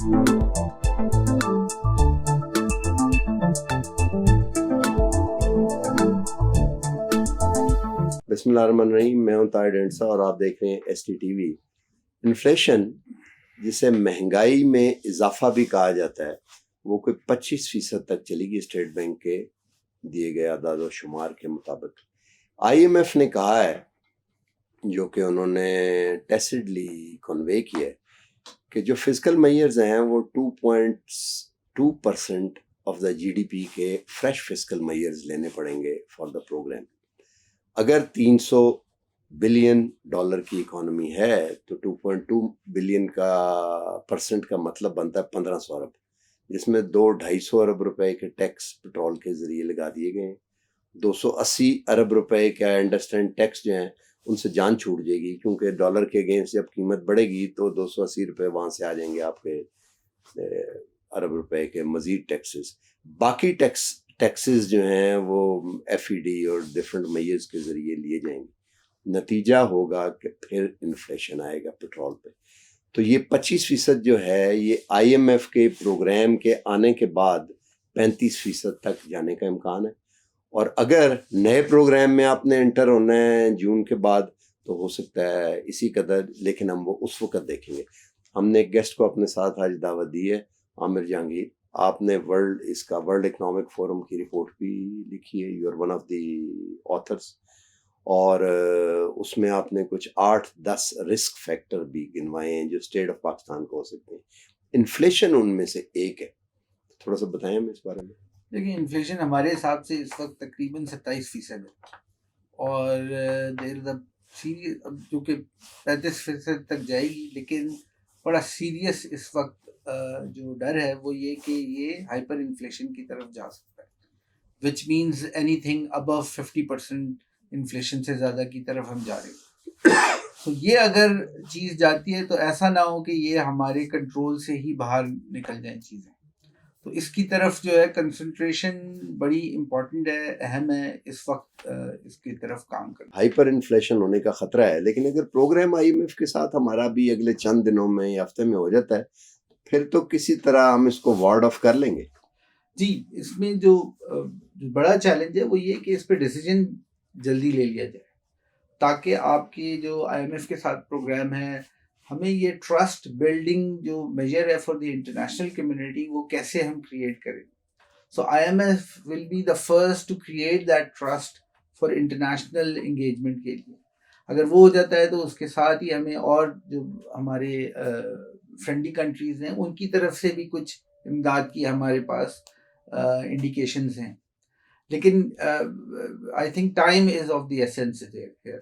बिस्मिल्लाहिर्रहमानिर्रहीम। मैं हूं ताहिर डेंसा और आप देख रहे हैं ST TV। इन्फ्लेशन, जिसे महंगाई में इजाफा भी कहा जाता है, वो कोई 25% तक चलेगी स्टेट बैंक के दिए गए आदाद शुमार के मुताबिक। IMF ने कहा है, जो कि उन्होंने टेसिडली कन्वे किया है, कि जो फिजिकल मेजर्स हैं वो 2.2% ऑफ द GDP के फ्रेश फिजिकल मेजर्स लेने पड़ेंगे फॉर द प्रोग्राम। अगर 300 बिलियन डॉलर की इकोनॉमी है तो 2.2 बिलियन का परसेंट का मतलब बनता है 1500 अरब, जिसमें 200-250 अरब रुपए के टैक्स पेट्रोल के जरिए लगा दिए गए हैं। 280 अरब रुपए के आई अंडरस्टैंड टैक्स जो हैं उनसे जान छूट जाएगी, क्योंकि डॉलर के अगेंस्ट जब कीमत बढ़ेगी तो 280 रुपए वहाँ से आ जाएंगे आपके अरब रुपए के मजीद टैक्सेस। बाकी टैक्सेस जो हैं वो FED और डिफरेंट मेजर्स के जरिए लिए जाएंगे। नतीजा होगा कि फिर इन्फ्लेशन आएगा पेट्रोल पे। तो ये 25% जो है ये IMF के प्रोग्राम के आने के बाद 35% तक जाने का इम्कान है। और अगर नए प्रोग्राम में आपने एंटर होना है जून के बाद तो हो सकता है इसी कदर, लेकिन हम वो उस वक्त देखेंगे। हमने एक गेस्ट को अपने साथ आज दावत दी है, आमिर जहांगीर। आपने वर्ल्ड इकोनॉमिक फोरम की रिपोर्ट भी लिखी है, you are one of the authors, और उसमें आपने कुछ 8-10 रिस्क फैक्टर भी गिनवाए हैं जो स्टेट ऑफ पाकिस्तान को हो सकते हैं। इन्फ्लेशन उनमें से एक है। थोड़ा सा बताएं हमें इस बारे में। देखिए, इन्फ्लेशन हमारे हिसाब से इस वक्त तकरीबन 27% है, और जो कि 35% तक जाएगी। लेकिन बड़ा सीरियस इस वक्त जो डर है वो ये कि ये हाइपर इन्फ्लेशन की तरफ जा सकता है, which means anything above 50% inflation से ज़्यादा की तरफ हम जा रहे हैं। तो ये अगर चीज़ जाती है तो ऐसा ना हो कि ये हमारे कंट्रोल से ही बाहर निकल जाए चीज़ें। तो इसकी तरफ जो है कंसंट्रेशन बड़ी इम्पोर्टेंट है, अहम है इस वक्त इसकी तरफ काम करना। हाइपर इन्फ्लेशन होने का खतरा है, लेकिन अगर प्रोग्राम IMF के साथ हमारा भी अगले चंद दिनों में या हफ्ते में हो जाता है फिर तो किसी तरह हम इसको वार्ड ऑफ कर लेंगे। जी, इसमें जो बड़ा चैलेंज है वो ये कि इस पे डिसीजन जल्दी ले लिया जाए, ताकि आपकी जो IMF के साथ प्रोग्राम है, हमें ये ट्रस्ट बिल्डिंग जो मेजर है फॉर द इंटरनेशनल कम्युनिटी, वो कैसे हम क्रिएट करें। So IMF will be the first to create that trust for international engagement के लिए। अगर वो हो जाता है तो उसके साथ ही हमें और जो हमारे फ्रेंडली कंट्रीज़ हैं उनकी तरफ से भी कुछ इमदाद की हमारे पास इंडिकेशंस हैं। लेकिन I think time is of the essence here.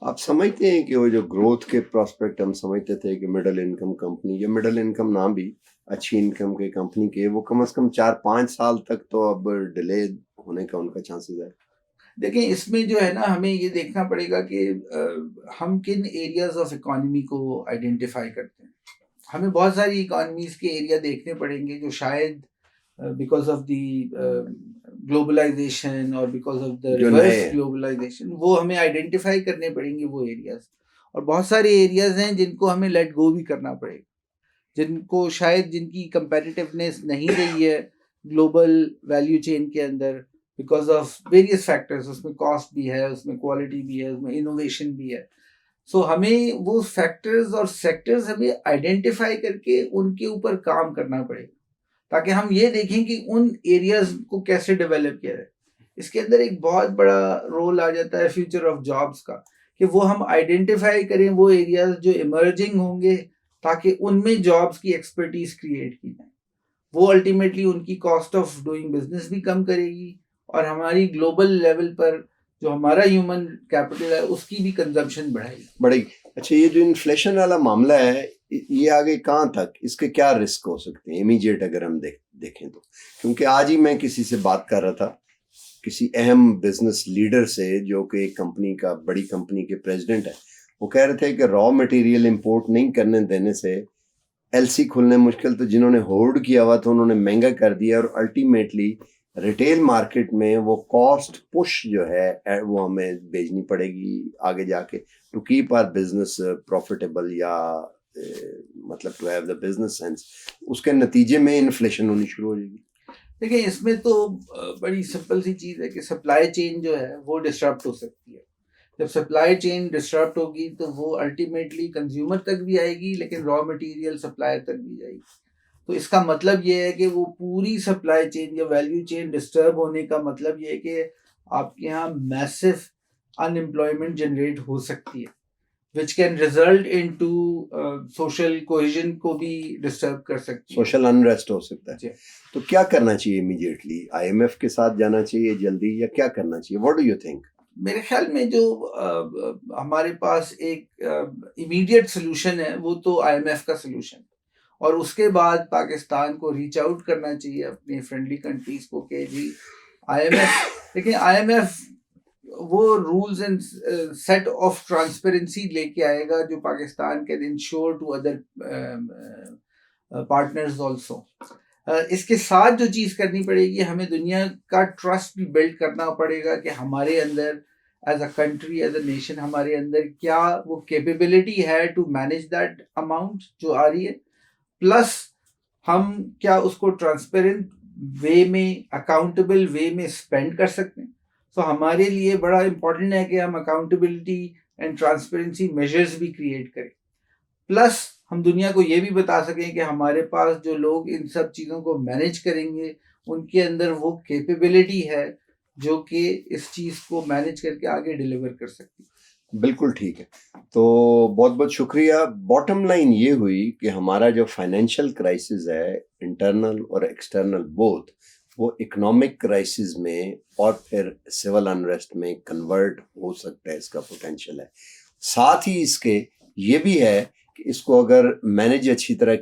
आप समझते हैं कि वो जो ग्रोथ के प्रोस्पेक्ट हम समझते थे कि मिडिल इनकम कंपनी या मिडिल इनकम ना भी अच्छी इनकम के कंपनी के वो कम से कम 4-5 साल तक तो अब डिले होने का उनका चांसेस है। देखिए, इसमें जो है ना हमें ये देखना पड़ेगा कि हम किन एरियाज ऑफ इकोनॉमी को आइडेंटिफाई करते हैं। हमें बहुत सारी इकोनॉमीज के एरिया देखने पड़ेंगे जो शायद बिकॉज ऑफ द ग्लोबलाइजेशन और because of the reverse globalization वो हमें आइडेंटिफाई करने पड़ेंगे वो एरियाज। और बहुत सारे एरियाज हैं जिनको हमें लेट गो भी करना पड़ेगा, जिनको शायद जिनकी कंपेटिटिवनेस नहीं रही है ग्लोबल वैल्यू चेन के अंदर बिकॉज ऑफ वेरियस फैक्टर्स। उसमें कॉस्ट भी है, उसमें क्वालिटी भी है, उसमें इनोवेशन भी है। सो हमें वो फैक्टर्स और सेक्टर्स हमें आइडेंटिफाई करके उनके ऊपर काम करना पड़ेगा, ताकि हम ये देखें कि उन एरियाज को कैसे डेवलप किया जाए। इसके अंदर एक बहुत बड़ा रोल आ जाता है फ्यूचर ऑफ जॉब्स का, कि वो हम आइडेंटिफाई करें वो एरियाज जो इमर्जिंग होंगे, ताकि उनमें जॉब्स की एक्सपर्टीज क्रिएट की जाए। वो अल्टीमेटली उनकी कॉस्ट ऑफ डूइंग बिजनेस भी कम करेगी और हमारी ग्लोबल लेवल पर जो हमारा ह्यूमन कैपिटल है उसकी भी कंजम्पशन बढ़ेगी। अच्छा, ये जो इन्फ्लेशन वाला मामला है ये आगे कहाँ तक, इसके क्या रिस्क हो सकते हैं इमीडिएट अगर हम देखें तो? क्योंकि आज ही मैं किसी से बात कर रहा था, किसी अहम बिजनेस लीडर से जो कि एक कंपनी का, बड़ी कंपनी के प्रेसिडेंट है। वो कह रहे थे कि रॉ मटेरियल इंपोर्ट नहीं करने देने से LC खुलने मुश्किल, तो जिन्होंने होल्ड किया हुआ था उन्होंने महंगा कर दिया और अल्टीमेटली रिटेल मार्केट में वो कॉस्ट पुश जो है वो हमें भेजनी पड़ेगी आगे जाके to keep our business profitable या मतलब to have the business sense, उसके नतीजे में इन्फ्लेशन होनी शुरू हो जाएगी। देखिए इसमें तो बड़ी सिंपल सी चीज़ है कि सप्लाई चेन जो है वो डिस्टर्ब हो सकती है। जब सप्लाई चेन डिस्टर्ब होगी तो वो अल्टीमेटली कंज्यूमर तक भी आएगी, लेकिन रॉ मटेरियल सप्लायर तक भी जाएगी। तो इसका मतलब ये है कि वो पूरी सप्लाई चेन या वैल्यू चेन डिस्टर्ब होने का मतलब ये है कि आपके यहाँ मैसिव अनएम्प्लॉयमेंट जनरेट हो सकती है, which can result into social cohesion को भी डिस्टर्ब कर सकती है, सोशल अनरेस्ट हो सकता है। जी। तो क्या करना चाहिए इमीडिएटली? IMF के साथ जाना चाहिए जल्दी, या क्या करना चाहिए? What do you think? मेरे ख्याल में जो हमारे पास एक इमीडिएट सोल्यूशन है वो तो IMF का सोल्यूशन, और उसके बाद पाकिस्तान को रीच आउट करना चाहिए अपने फ्रेंडली कंट्रीज को कि जी IMF, लेकिन IMF वो rules and set of transparency लेके आएगा जो Pakistan can ensure to other partners also. इसके साथ जो चीज़ करनी पड़ेगी, हमें दुनिया का ट्रस्ट भी बिल्ड करना पड़ेगा कि हमारे अंदर as a country, as a nation, हमारे अंदर क्या वो कैपेबिलिटी है टू मैनेज दैट अमाउंट जो आ रही है, प्लस हम क्या उसको ट्रांसपेरेंट वे में, अकाउंटेबल वे में स्पेंड कर सकते हैं। तो हमारे लिए बड़ा इम्पोर्टेंट है कि हम अकाउंटेबिलिटी एंड ट्रांसपेरेंसी मेजर्स भी क्रिएट करें, प्लस हम दुनिया को ये भी बता सकें कि हमारे पास जो लोग इन सब चीज़ों को मैनेज करेंगे उनके अंदर वो कैपेबिलिटी है जो कि इस चीज़ को मैनेज करके आगे डिलीवर कर सकती है। बिल्कुल ठीक है। तो बहुत बहुत शुक्रिया। बॉटम लाइन ये हुई कि हमारा जो फाइनेंशियल क्राइसिस है, इंटरनल और एक्सटर्नल बोथ, वो इकोनॉमिक क्राइसिस में और फिर सिविल अनरेस्ट में कन्वर्ट हो सकता है, इसका पोटेंशियल है। साथ ही इसके ये भी है कि इसको अगर मैनेज अच्छी तरह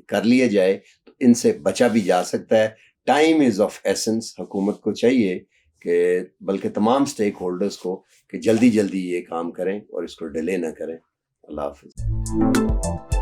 कर लिया जाए तो इनसे बचा भी जा सकता है। Time is of essence. हुकूमत को चाहिए कि बल्कि तमाम स्टेक होल्डर्स को कि जल्दी जल्दी ये काम करें और इसको डिले ना करें। अल्लाह हाफिज़।